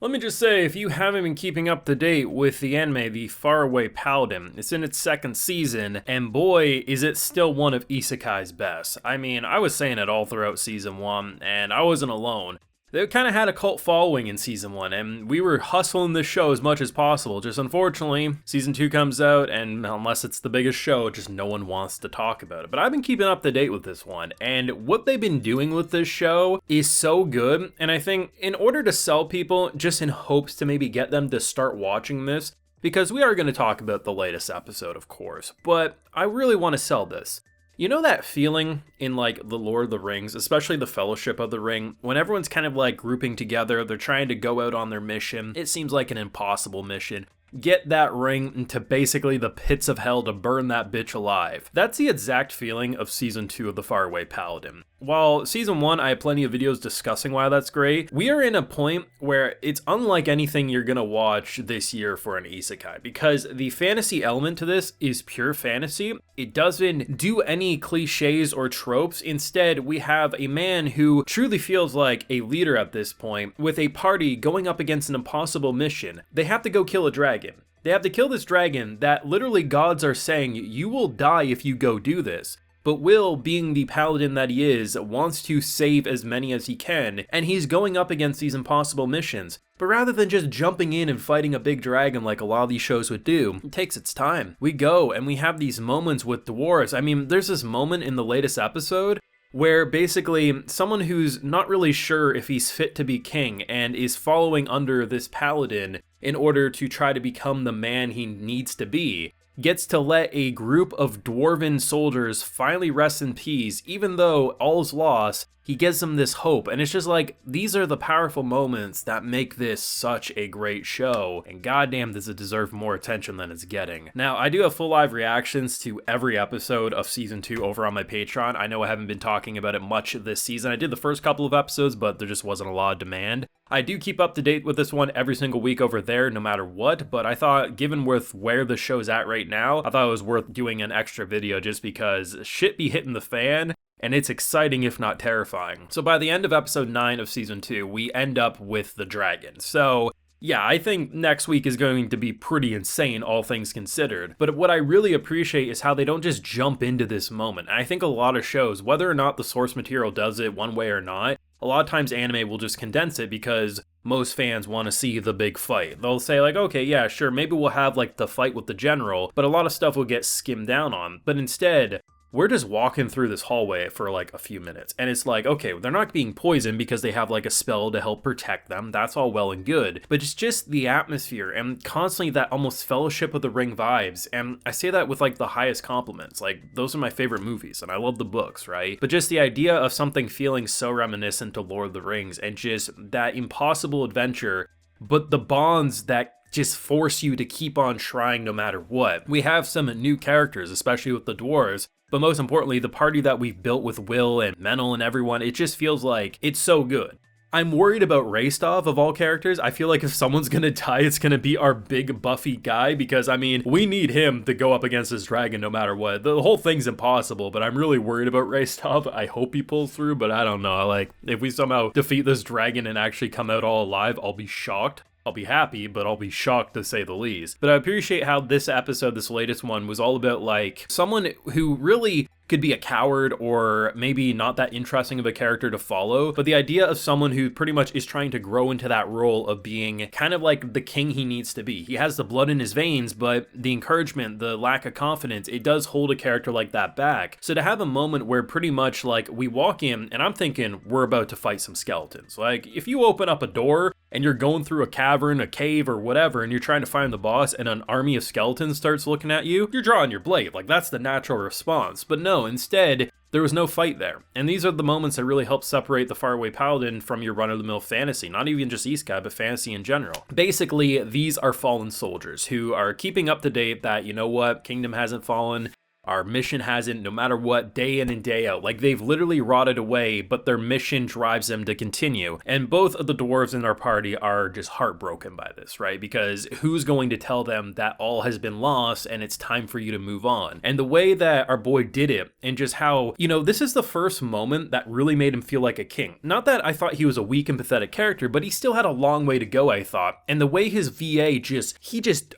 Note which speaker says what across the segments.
Speaker 1: Let me just say, if you haven't been keeping up to date with the anime, the Faraway Paladin, it's in its second season, and boy, is it still one of Isekai's best. I mean, I was saying it all throughout season 1, and I wasn't alone. They kind of had a cult following in season 1, and we were hustling this show as much as possible. Just unfortunately, season 2 comes out, and unless it's the biggest show, just no one wants to talk about it. But I've been keeping up to date with this one, and what they've been doing with this show is so good. And I think in order to sell people, just in hopes to maybe get them to start watching this, because we are going to talk about the latest episode, of course, but I really want to sell this. You know that feeling in like the Lord of the Rings, especially the Fellowship of the Ring, when everyone's kind of like grouping together, they're trying to go out on their mission. It seems like an impossible mission. Get that ring into basically the pits of hell to burn that bitch alive. That's the exact feeling of season 2 of the Faraway Paladin. While season 1, I have plenty of videos discussing why that's great, we are in a point where it's unlike anything you're gonna watch this year for an isekai, because the fantasy element to this is pure fantasy. It doesn't do any cliches or tropes. Instead, we have a man who truly feels like a leader at this point, with a party going up against an impossible mission. They have to go kill a dragon. They have to kill this dragon that literally gods are saying, you will die if you go do this. But Will, being the paladin that he is, wants to save as many as he can, and he's going up against these impossible missions. But rather than just jumping in and fighting a big dragon like a lot of these shows would do, it takes its time. We go and we have these moments with dwarves. I mean, there's this moment in the latest episode where basically someone who's not really sure if he's fit to be king and is following under this paladin in order to try to become the man he needs to be, gets to let a group of dwarven soldiers finally rest in peace. Even though all's lost, he gives them this hope, and it's just like, these are the powerful moments that make this such a great show, and goddamn does it deserve more attention than it's getting. Now, I do have full live reactions to every episode of season 2 over on my Patreon. I know I haven't been talking about it much this season. I did the first couple of episodes, but there just wasn't a lot of demand. I do keep up to date with this one every single week over there, no matter what, but I thought, given with where the show's at right now, I thought it was worth doing an extra video just because shit be hitting the fan, and it's exciting if not terrifying. So by the end of episode 9 of season 2, we end up with the dragon. So yeah, I think next week is going to be pretty insane, all things considered. But what I really appreciate is how they don't just jump into this moment. And I think a lot of shows, whether or not the source material does it one way or not, a lot of times anime will just condense it because most fans want to see the big fight. They'll say like, okay, yeah, sure, maybe we'll have like the fight with the general, but a lot of stuff will get skimmed down on. But instead, we're just walking through this hallway for like a few minutes, and it's like, okay, they're not being poisoned because they have like a spell to help protect them. That's all well and good, but it's just the atmosphere and constantly that almost Fellowship of the Ring vibes. And I say that with like the highest compliments. Like, those are my favorite movies, and I love the books, right? But just the idea of something feeling so reminiscent to Lord of the Rings and just that impossible adventure, but the bonds that just force you to keep on trying no matter what. We have some new characters, especially with the dwarves, but most importantly, the party that we've built with Will and Menel and everyone, it just feels like it's so good. I'm worried about Rastov of all characters. I feel like if someone's gonna die, it's gonna be our big buffy guy, because I mean, we need him to go up against this dragon no matter what. The whole thing's impossible, but I'm really worried about Rastov. I hope he pulls through, but I don't know. Like, if we somehow defeat this dragon and actually come out all alive, I'll be shocked. I'll be happy, but I'll be shocked to say the least. But I appreciate how this episode, this latest one, was all about like someone who really could be a coward or maybe not that interesting of a character to follow, but the idea of someone who pretty much is trying to grow into that role of being kind of like the king he needs to be. He has the blood in his veins, but the encouragement, the lack of confidence, it does hold a character like that back. So to have a moment where pretty much like we walk in and I'm thinking we're about to fight some skeletons. Like, if you open up a door and you're going through a cavern, a cave, or whatever, and you're trying to find the boss and an army of skeletons starts looking at you, you're drawing your blade. Like, that's the natural response. But no, instead, there was no fight there. And these are the moments that really help separate the Faraway Paladin from your run-of-the-mill fantasy, not even just Isekai, but fantasy in general. Basically, these are fallen soldiers who are keeping up to date that, you know what, Kingdom hasn't fallen, our mission hasn't, no matter what, day in and day out. Like, they've literally rotted away, but their mission drives them to continue. And both of the dwarves in our party are just heartbroken by this, right? Because who's going to tell them that all has been lost and it's time for you to move on? And the way that our boy did it, and just how, you know, this is the first moment that really made him feel like a king. Not that I thought he was a weak and pathetic character, but he still had a long way to go, I thought. And the way his VA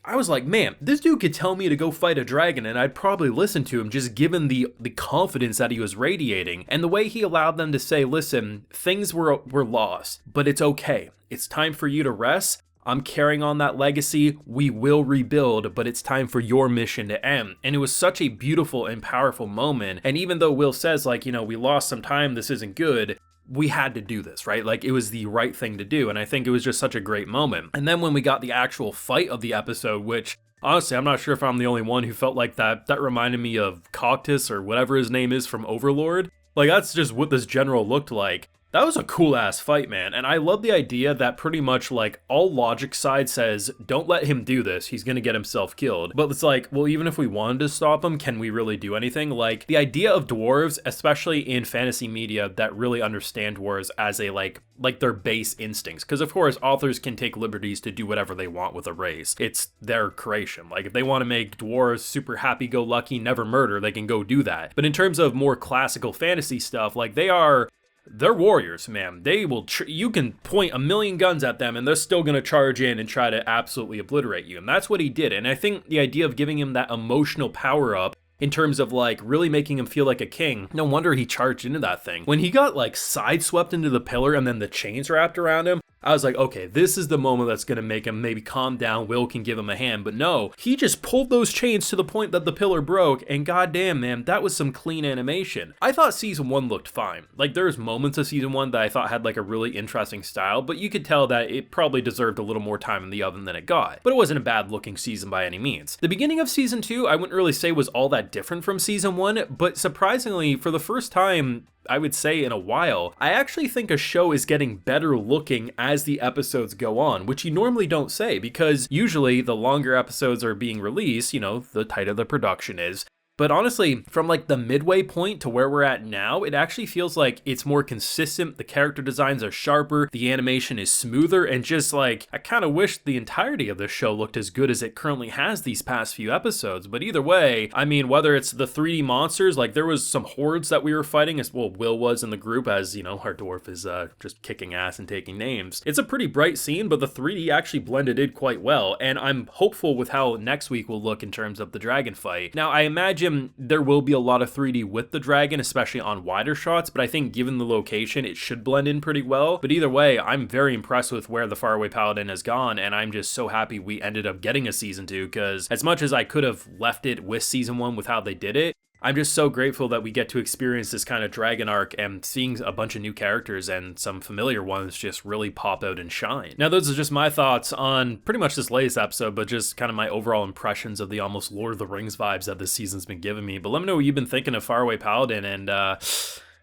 Speaker 1: I was like, man, this dude could tell me to go fight a dragon and I'd probably listen to him, just given the confidence that he was radiating. And the way he allowed them to say, listen, things were lost, but it's okay. It's time for you to rest. I'm carrying on that legacy. We will rebuild, but it's time for your mission to end. And it was such a beautiful and powerful moment. And even though Will says, like, you know, we lost some time, this isn't good, we had to do this, right? Like, it was the right thing to do. And I think it was just such a great moment. And then when we got the actual fight of the episode, which honestly, I'm not sure if I'm the only one who felt like that reminded me of Coctus or whatever his name is from Overlord. Like, that's just what this general looked like. That was a cool ass fight, man. And I love the idea that pretty much like all logic side says, don't let him do this. He's going to get himself killed. But it's like, well, even if we wanted to stop him, can we really do anything? Like, the idea of dwarves, especially in fantasy media that really understand dwarves as a like their base instincts. Because of course, authors can take liberties to do whatever they want with a race. It's their creation. Like, if they want to make dwarves super happy-go-lucky, never murder, they can go do that. But in terms of more classical fantasy stuff, like they're warriors, man. They will, you can point a million guns at them and they're still going to charge in and try to absolutely obliterate you. And that's what he did. And I think the idea of giving him that emotional power up in terms of like really making him feel like a king, no wonder he charged into that thing. When he got like sideswept into the pillar and then the chains wrapped around him, I was like, okay, this is the moment that's going to make him maybe calm down. Will can give him a hand. But no, he just pulled those chains to the point that the pillar broke. And goddamn, man, that was some clean animation. I thought season 1 looked fine. Like, there's moments of season 1 that I thought had like a really interesting style, but you could tell that it probably deserved a little more time in the oven than it got. But it wasn't a bad looking season by any means. The beginning of season 2, I wouldn't really say was all that different from season 1, but surprisingly, for the first time, I would say in a while, I actually think a show is getting better looking as the episodes go on, which you normally don't say, because usually the longer episodes are being released, you know, the tighter the production is. But honestly, from like the midway point to where we're at now, it actually feels like it's more consistent. The character designs are sharper, the animation is smoother, and just like, I kind of wish the entirety of this show looked as good as it currently has these past few episodes. But either way, I mean, whether it's the 3D monsters, like there was some hordes that we were fighting, as well Will was in the group, as you know, our dwarf is just kicking ass and taking names. It's a pretty bright scene, but the 3D actually blended in quite well, and I'm hopeful with how next week will look in terms of the dragon fight. Now, I imagine there will be a lot of 3D with the dragon, especially on wider shots, but I think given the location, it should blend in pretty well. But either way, I'm very impressed with where the Faraway Paladin has gone, and I'm just so happy we ended up getting a season 2, because as much as I could have left it with season 1 with how they did it, I'm just so grateful that we get to experience this kind of dragon arc and seeing a bunch of new characters and some familiar ones just really pop out and shine. Now, those are just my thoughts on pretty much this latest episode, but just kind of my overall impressions of the almost Lord of the Rings vibes that this season's been giving me. But let me know what you've been thinking of Faraway Paladin, and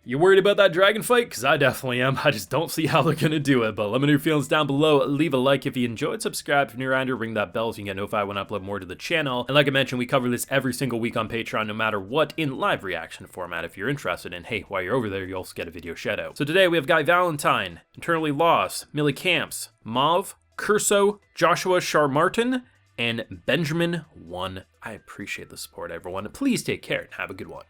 Speaker 1: you worried about that dragon fight? Because I definitely am. I just don't see how they're going to do it. But let me know your feelings down below. Leave a like if you enjoyed. Subscribe if you're new around here. Ring that bell so you can get notified when I upload more to the channel. And like I mentioned, we cover this every single week on Patreon, no matter what, in live reaction format if you're interested. And hey, while you're over there, you also get a video shout out. So today we have Guy Valentine, Internally Lost, Millie Camps, Mauve, Curso, Joshua Charmartin, and Benjamin 1. I appreciate the support, everyone. Please take care and have a good one.